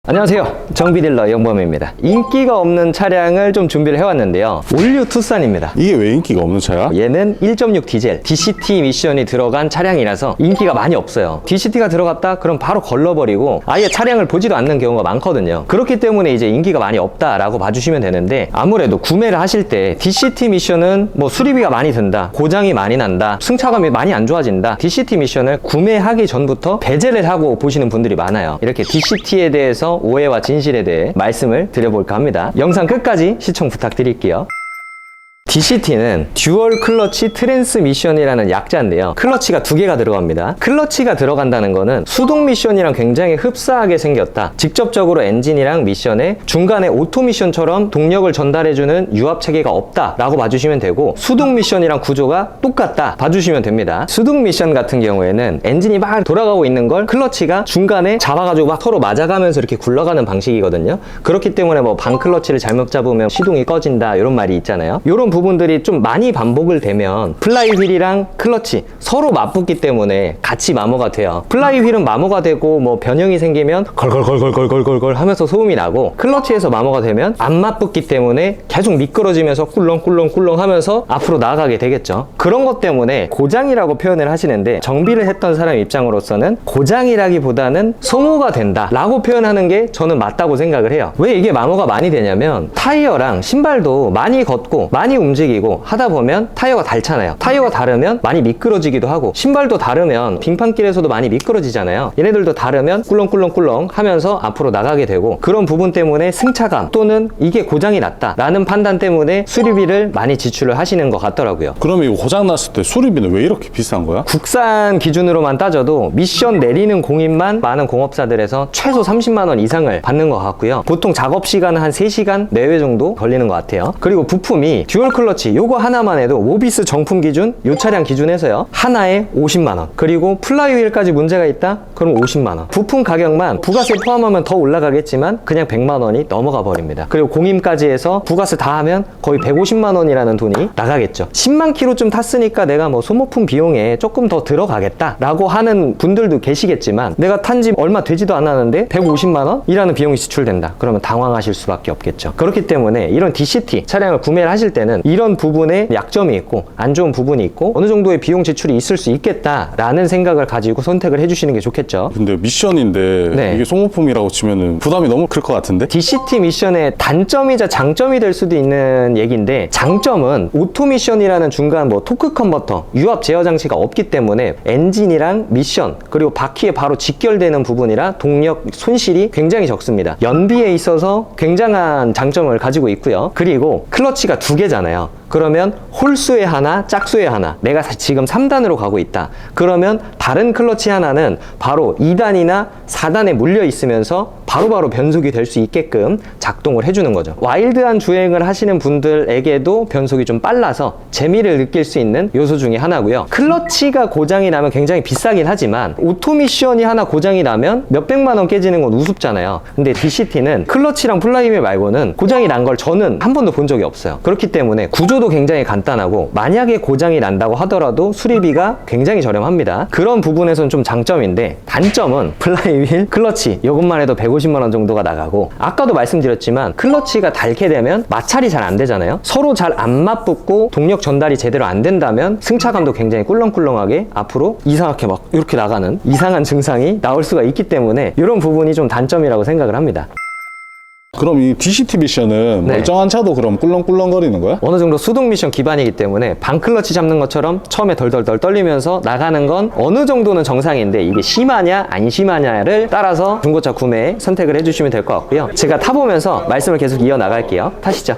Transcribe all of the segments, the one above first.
안녕하세요, 정비딜러 영범입니다. 인기가 없는 차량을 좀 준비를 해왔는데요. 올류 투싼입니다. 이게 왜 인기가 없는 차야? 얘는 1.6 디젤 DCT 미션이 들어간 차량이라서 인기가 많이 없어요. DCT가 들어갔다 그럼 바로 걸러버리고 아예 차량을 보지도 않는 경우가 많거든요. 그렇기 때문에 이제 인기가 많이 없다라고 봐주시면 되는데, 아무래도 구매를 하실 때 DCT 미션은 뭐 수리비가 많이 든다, 고장이 많이 난다, 승차감이 많이 안 좋아진다, DCT 미션을 구매하기 전부터 배제를 하고 보시는 분들이 많아요. 이렇게 DCT에 대해서 오해와 진실에 대해 말씀을 드려볼까 합니다. 영상 끝까지 시청 부탁드릴게요. DCT는 듀얼 클러치 트랜스미션이라는 약자인데요. 클러치가 두 개가 들어갑니다. 클러치가 들어간다는 거는 수동 미션이랑 굉장히 흡사하게 생겼다, 직접적으로 엔진이랑 미션에 중간에 오토 미션처럼 동력을 전달해주는 유압 체계가 없다 라고 봐주시면 되고, 수동 미션이랑 구조가 똑같다 봐주시면 됩니다. 수동 미션 같은 경우에는 엔진이 막 돌아가고 있는 걸 클러치가 중간에 잡아가지고 막 서로 맞아가면서 이렇게 굴러가는 방식이거든요. 그렇기 때문에 뭐 반클러치를 잘못 잡으면 시동이 꺼진다 이런 말이 있잖아요. 이런 부분들이 좀 많이 반복을 되면 플라이휠이랑 클러치 서로 맞붙기 때문에 같이 마모가 돼요. 플라이휠은 마모가 되고 뭐 변형이 생기면 걸걸걸걸걸걸걸 하면서 소음이 나고, 클러치에서 마모가 되면 안 맞붙기 때문에 계속 미끄러지면서 꿀렁꿀렁꿀렁 하면서 앞으로 나아가게 되겠죠. 그런 것 때문에 고장이라고 표현을 하시는데, 정비를 했던 사람 입장으로서는 고장이라기보다는 소모가 된다 라고 표현하는 게 저는 맞다고 생각을 해요. 왜 이게 마모가 많이 되냐면, 타이어랑 신발도 많이 걷고 많이 움직이고 하다 보면 타이어가 닳잖아요. 타이어가 닳으면 많이 미끄러지기도 하고, 신발도 닳으면 빙판길에서도 많이 미끄러지잖아요. 얘네들도 닳으면 꿀렁꿀렁꿀렁 하면서 앞으로 나가게 되고, 그런 부분 때문에 승차감 또는 이게 고장이 났다 라는 판단 때문에 수리비를 많이 지출을 하시는 것 같더라고요. 그러면 이거 고장 났을 때 수리비는 왜 이렇게 비싼 거야? 국산 기준으로만 따져도 미션 내리는 공인만 많은 공업사들에서 최소 30만 원 이상을 받는 것 같고요. 보통 작업 시간은 한 3시간 내외 정도 걸리는 것 같아요. 그리고 부품이 듀얼 클러치 요거 하나만 해도 모비스 정품 기준, 요 차량 기준에서요, 하나에 50만 원. 그리고 플라이휠까지 문제가 있다? 그럼 50만 원. 부품 가격만 부가세 포함하면 더 올라가겠지만 그냥 100만 원이 넘어가 버립니다. 그리고 공임까지 해서 부가세 다 하면 거의 150만 원이라는 돈이 나가겠죠. 10만 킬로쯤 탔으니까 내가 뭐 소모품 비용에 조금 더 들어가겠다 라고 하는 분들도 계시겠지만, 내가 탄 지 얼마 되지도 않았는데 150만 원이라는 비용이 지출된다 그러면 당황하실 수밖에 없겠죠. 그렇기 때문에 이런 DCT 차량을 구매를 하실 때는 이런 부분에 약점이 있고 안 좋은 부분이 있고 어느 정도의 비용 지출이 있을 수 있겠다라는 생각을 가지고 선택을 해주시는 게 좋겠죠. 근데 미션인데 네. 이게 소모품이라고 치면은 부담이 너무 클 것 같은데? DCT 미션의 단점이자 장점이 될 수도 있는 얘기인데, 장점은 오토 미션이라는 중간 뭐 토크 컨버터, 유압 제어 장치가 없기 때문에 엔진이랑 미션 그리고 바퀴에 바로 직결되는 부분이라 동력 손실이 굉장히 적습니다. 연비에 있어서 굉장한 장점을 가지고 있고요. 그리고 클러치가 두 개잖아요. 그러면 홀수의 하나, 짝수의 하나, 내가 지금 3단으로 가고 있다 그러면 다른 클러치 하나는 바로 2단이나 4단에 물려 있으면서 바로바로 변속이 될 수 있게끔 작동을 해주는 거죠. 와일드한 주행을 하시는 분들에게도 변속이 좀 빨라서 재미를 느낄 수 있는 요소 중에 하나고요. 클러치가 고장이 나면 굉장히 비싸긴 하지만 오토 미션이 하나 고장이 나면 몇백만 원 깨지는 건 우습잖아요. 근데 DCT는 클러치랑 플라이휠 말고는 고장이 난 걸 저는 한 번도 본 적이 없어요. 그렇기 때문에 구조도 굉장히 간단하고, 만약에 고장이 난다고 하더라도 수리비가 굉장히 저렴합니다. 그런 부분에서는 좀 장점인데, 단점은 플라이휠, 클러치 이것만 해도 150만 원 정도가 나가고, 아까도 말씀드렸지만 클러치가 닳게 되면 마찰이 잘 안 되잖아요. 서로 잘 안 맞붙고 동력 전달이 제대로 안 된다면 승차감도 굉장히 꿀렁꿀렁하게 앞으로 이상하게 막 이렇게 나가는 이상한 증상이 나올 수가 있기 때문에 이런 부분이 좀 단점이라고 생각을 합니다. 그럼 이 DCT 미션은 네. 멀쩡한 차도 그럼 꿀렁꿀렁거리는 거야? 어느 정도 수동 미션 기반이기 때문에 반클러치 잡는 것처럼 처음에 덜덜덜 떨리면서 나가는 건 어느 정도는 정상인데, 이게 심하냐 안 심하냐를 따라서 중고차 구매에 선택을 해주시면 될 것 같고요. 제가 타보면서 말씀을 계속 이어나갈게요. 타시죠.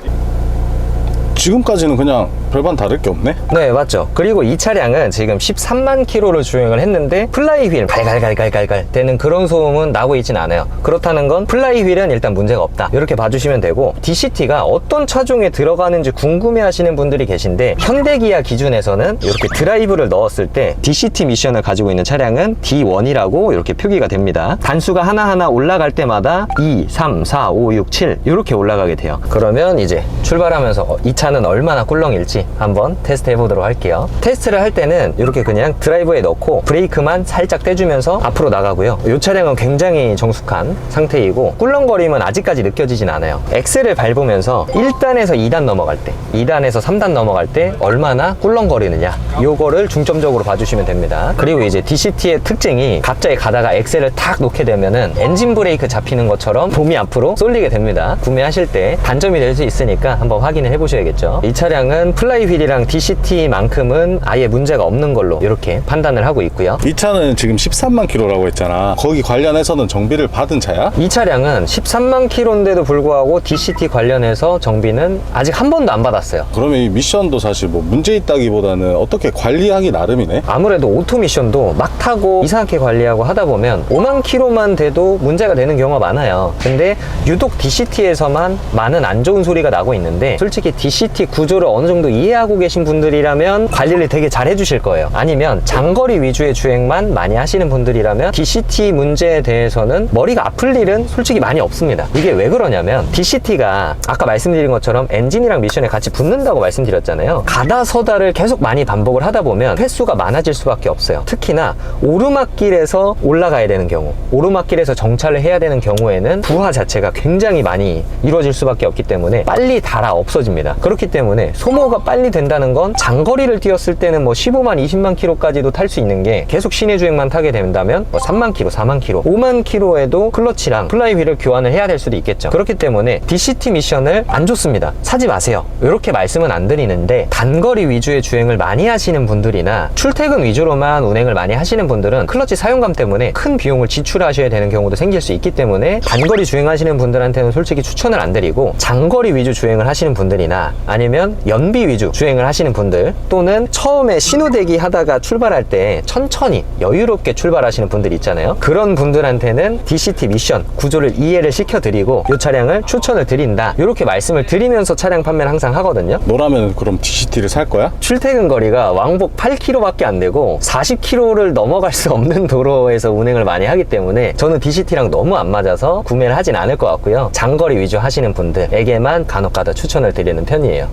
지금까지는 그냥 별반 다를 게 없네? 네, 맞죠. 그리고 이 차량은 지금 13만 킬로를 주행을 했는데 플라이휠 갈갈갈갈갈갈 되는 그런 소음은 나고 있진 않아요. 그렇다는 건 플라이휠은 일단 문제가 없다 이렇게 봐주시면 되고, DCT가 어떤 차종에 들어가는지 궁금해 하시는 분들이 계신데, 현대기아 기준에서는 이렇게 드라이브를 넣었을 때 DCT 미션을 가지고 있는 차량은 D1이라고 이렇게 표기가 됩니다. 단수가 하나하나 올라갈 때마다 2, 3, 4, 5, 6, 7 이렇게 올라가게 돼요. 그러면 이제 출발하면서 이 차는 얼마나 꿀렁일지 될지 한번 테스트 해보도록 할게요. 테스트를 할 때는 이렇게 그냥 드라이브에 넣고 브레이크만 살짝 떼주면서 앞으로 나가고요. 이 차량은 굉장히 정숙한 상태이고 꿀렁거림은 아직까지 느껴지진 않아요. 엑셀을 밟으면서 1단에서 2단 넘어갈 때, 2단에서 3단 넘어갈 때 얼마나 꿀렁거리느냐, 요거를 중점적으로 봐주시면 됩니다. 그리고 이제 DCT의 특징이 갑자기 가다가 엑셀을 탁 놓게 되면은 엔진 브레이크 잡히는 것처럼 봄이 앞으로 쏠리게 됩니다. 구매하실 때 단점이 될 수 있으니까 한번 확인을 해보셔야겠죠. 이 차량은 플라이휠이랑 DCT만큼은 아예 문제가 없는 걸로 이렇게 판단을 하고 있고요. 이 차는 지금 13만 킬로라고 했잖아. 거기 관련해서는 정비를 받은 차야? 이 차량은 13만 킬로인데도 불구하고 DCT 관련해서 정비는 아직 한 번도 안 받았어요. 그러면 이 미션도 사실 뭐 문제 있다기보다는 어떻게 관리하기 나름이네? 아무래도 오토 미션도 막 타고 이상하게 관리하고 하다 보면 5만 킬로만 돼도 문제가 되는 경우가 많아요. 근데 유독 DCT에서만 많은 안 좋은 소리가 나고 있는데, 솔직히 DCT 구조를 어느 정도 이해하고 계신 분들이라면 관리를 되게 잘 해주실 거예요. 아니면 장거리 위주의 주행만 많이 하시는 분들이라면 DCT 문제에 대해서는 머리가 아플 일은 솔직히 많이 없습니다. 이게 왜 그러냐면 DCT가 아까 말씀드린 것처럼 엔진이랑 미션에 같이 붙는다고 말씀드렸잖아요. 가다 서다를 계속 많이 반복을 하다 보면 횟수가 많아질 수밖에 없어요. 특히나 오르막길에서 올라가야 되는 경우, 오르막길에서 정차를 해야 되는 경우에는 부하 자체가 굉장히 많이 이루어질 수밖에 없기 때문에 빨리 닳아 없어집니다. 그렇기 때문에 소모가 빨리 된다는 건 장거리를 뛰었을 때는 뭐 15만, 20만 킬로까지도 탈 수 있는 게 계속 시내 주행만 타게 된다면 뭐 3만 킬로, 4만 킬로, 5만 킬로에도 클러치랑 플라이휠을 교환을 해야 될 수도 있겠죠. 그렇기 때문에 DCT 미션을 안 좋습니다, 사지 마세요, 이렇게 말씀은 안 드리는데, 단거리 위주의 주행을 많이 하시는 분들이나 출퇴근 위주로만 운행을 많이 하시는 분들은 클러치 사용감 때문에 큰 비용을 지출하셔야 되는 경우도 생길 수 있기 때문에 단거리 주행하시는 분들한테는 솔직히 추천을 안 드리고, 장거리 위주 주행을 하시는 분들이나 아니면 연비 위주 주행을 하시는 분들, 또는 처음에 신호대기 하다가 출발할 때 천천히 여유롭게 출발하시는 분들 있잖아요. 그런 분들한테는 DCT 미션 구조를 이해를 시켜드리고 이 차량을 추천을 드린다, 이렇게 말씀을 드리면서 차량 판매를 항상 하거든요. 너라면 그럼 DCT를 살 거야? 출퇴근 거리가 왕복 8km밖에 안 되고 40km를 넘어갈 수 없는 도로에서 운행을 많이 하기 때문에 저는 DCT랑 너무 안 맞아서 구매를 하진 않을 것 같고요. 장거리 위주 하시는 분들에게만 간혹가다 추천을 드리는 편이에요.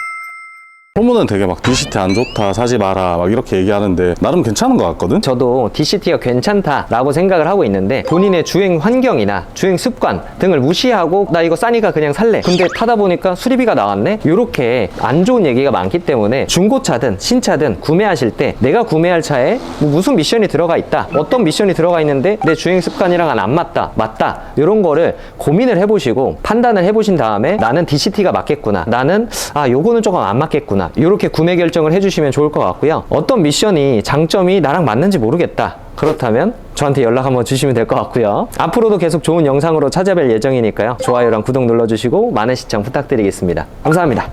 소문은 되게 막 DCT 안 좋다, 사지 마라 막 이렇게 얘기하는데 나름 괜찮은 것 같거든? 저도 DCT가 괜찮다라고 생각을 하고 있는데, 본인의 주행 환경이나 주행 습관 등을 무시하고 나 이거 싸니까 그냥 살래, 근데 타다 보니까 수리비가 나왔네, 이렇게 안 좋은 얘기가 많기 때문에 중고차든 신차든 구매하실 때 내가 구매할 차에 뭐 무슨 미션이 들어가 있다, 어떤 미션이 들어가 있는데 내 주행 습관이랑은 안 맞다, 맞다, 이런 거를 고민을 해보시고 판단을 해보신 다음에 나는 DCT가 맞겠구나, 나는 요거는 조금 안 맞겠구나, 이렇게 구매 결정을 해주시면 좋을 것 같고요. 어떤 미션이 장점이 나랑 맞는지 모르겠다, 그렇다면 저한테 연락 한번 주시면 될 것 같고요. 앞으로도 계속 좋은 영상으로 찾아뵐 예정이니까요. 좋아요랑 구독 눌러주시고 많은 시청 부탁드리겠습니다. 감사합니다.